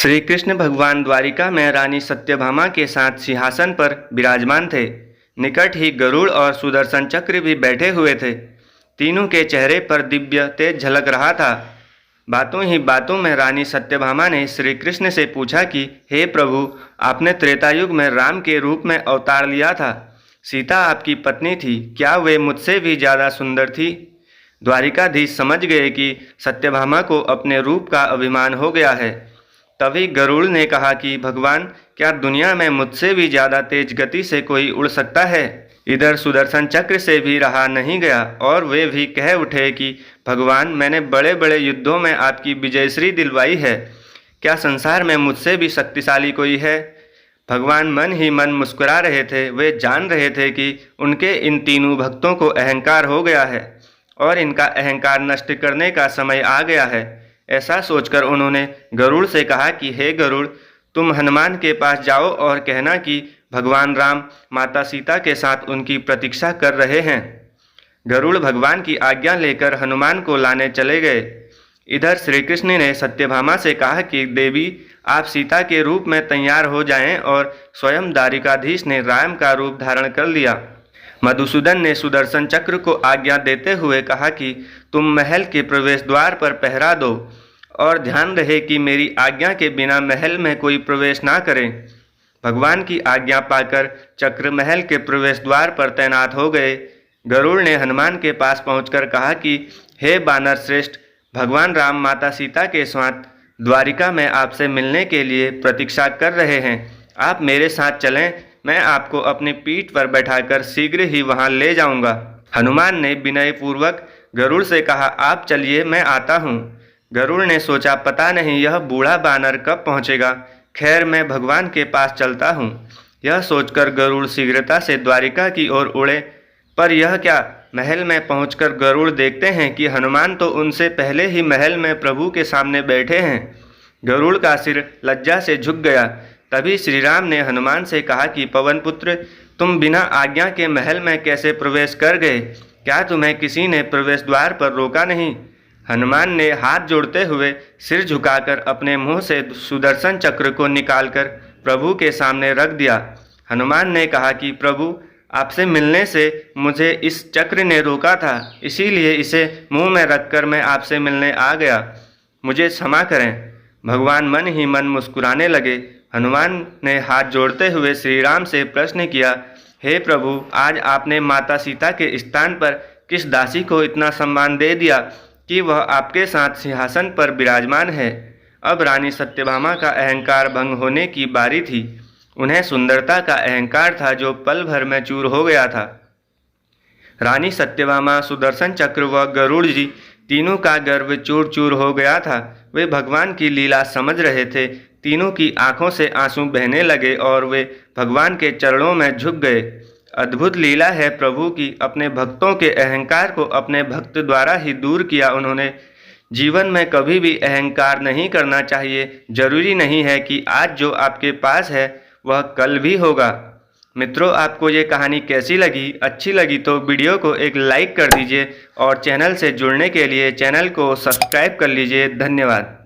श्री कृष्ण भगवान द्वारिका में रानी सत्यभामा के साथ सिंहासन पर विराजमान थे। निकट ही गरुड़ और सुदर्शन चक्र भी बैठे हुए थे। तीनों के चेहरे पर दिव्य तेज झलक रहा था। बातों ही बातों में रानी सत्यभामा ने श्री कृष्ण से पूछा कि हे प्रभु, आपने त्रेता युग में राम के रूप में अवतार लिया था। सीता आपकी पत्नी थी, क्या वे मुझसे भी ज़्यादा सुंदर थी? द्वारिकाधीश समझ गए कि सत्यभामा को अपने रूप का अभिमान हो गया है। तभी गरुड़ ने कहा कि भगवान, क्या दुनिया में मुझसे भी ज़्यादा तेज गति से कोई उड़ सकता है? इधर सुदर्शन चक्र से भी रहा नहीं गया और वे भी कह उठे कि भगवान, मैंने बड़े बड़े युद्धों में आपकी विजयश्री दिलवाई है, क्या संसार में मुझसे भी शक्तिशाली कोई है? भगवान मन ही मन मुस्कुरा रहे थे। वे जान रहे थे कि उनके इन तीनों भक्तों को अहंकार हो गया है और इनका अहंकार नष्ट करने का समय आ गया है। ऐसा सोचकर उन्होंने गरुड़ से कहा कि हे गरुड़, तुम हनुमान के पास जाओ और कहना कि भगवान राम माता सीता के साथ उनकी प्रतीक्षा कर रहे हैं। गरुड़ भगवान की आज्ञा लेकर हनुमान को लाने चले गए। इधर श्री कृष्ण ने सत्यभामा से कहा कि देवी, आप सीता के रूप में तैयार हो जाएं और स्वयं द्वारिकाधीश ने राम का रूप धारण कर लिया। मधुसूदन ने सुदर्शन चक्र को आज्ञा देते हुए कहा कि तुम महल के प्रवेश द्वार पर पहरा दो और ध्यान रहे कि मेरी आज्ञा के बिना महल में कोई प्रवेश ना करे। भगवान की आज्ञा पाकर चक्र महल के प्रवेश द्वार पर तैनात हो गए। गरुड़ ने हनुमान के पास पहुंचकर कहा कि हे बानर श्रेष्ठ, भगवान राम माता सीता के साथ द्वारिका में आपसे मिलने के लिए प्रतीक्षा कर रहे हैं। आप मेरे साथ चलें, मैं आपको अपनी पीठ पर बैठाकर शीघ्र ही वहां ले जाऊंगा। हनुमान ने विनयपूर्वक गरुड़ से कहा, आप चलिए, मैं आता हूँ। गरुड़ ने सोचा, पता नहीं यह बूढ़ा बानर कब पहुँचेगा, खैर मैं भगवान के पास चलता हूँ। यह सोचकर गरुड़ शीघ्रता से द्वारिका की ओर उड़े। पर यह क्या, महल में पहुंचकर गरुड़ देखते हैं कि हनुमान तो उनसे पहले ही महल में प्रभु के सामने बैठे हैं। गरुड़ का सिर लज्जा से झुक गया। तभी श्री राम ने हनुमान से कहा कि पवन पुत्र, तुम बिना आज्ञा के महल में कैसे प्रवेश कर गए? क्या तुम्हें किसी ने प्रवेश द्वार पर रोका नहीं? हनुमान ने हाथ जोड़ते हुए सिर झुकाकर अपने मुंह से सुदर्शन चक्र को निकालकर प्रभु के सामने रख दिया। हनुमान ने कहा कि प्रभु, आपसे मिलने से मुझे इस चक्र ने रोका था, इसीलिए इसे मुंह में रखकर मैं आपसे मिलने आ गया, मुझे क्षमा करें। भगवान मन ही मन मुस्कुराने लगे। हनुमान ने हाथ जोड़ते हुए श्री राम से प्रश्न किया, हे प्रभु, आज आपने माता सीता के स्थान पर किस दासी को इतना सम्मान दे दिया कि वह आपके साथ सिंहासन पर विराजमान है? अब रानी सत्यभामा का अहंकार भंग होने की बारी थी। उन्हें सुंदरता का अहंकार था जो पल भर में चूर हो गया था। रानी सत्यभामा, सुदर्शन चक्र व गरुड़ जी तीनों का गर्व चूर चूर हो गया था। वे भगवान की लीला समझ रहे थे। तीनों की आंखों से आंसू बहने लगे और वे भगवान के चरणों में झुक गए। अद्भुत लीला है प्रभु की, अपने भक्तों के अहंकार को अपने भक्त द्वारा ही दूर किया उन्होंने। जीवन में कभी भी अहंकार नहीं करना चाहिए। जरूरी नहीं है कि आज जो आपके पास है वह कल भी होगा। मित्रों, आपको ये कहानी कैसी लगी? अच्छी लगी तो वीडियो को एक लाइक कर दीजिए और चैनल से जुड़ने के लिए चैनल को सब्सक्राइब कर लीजिए। धन्यवाद।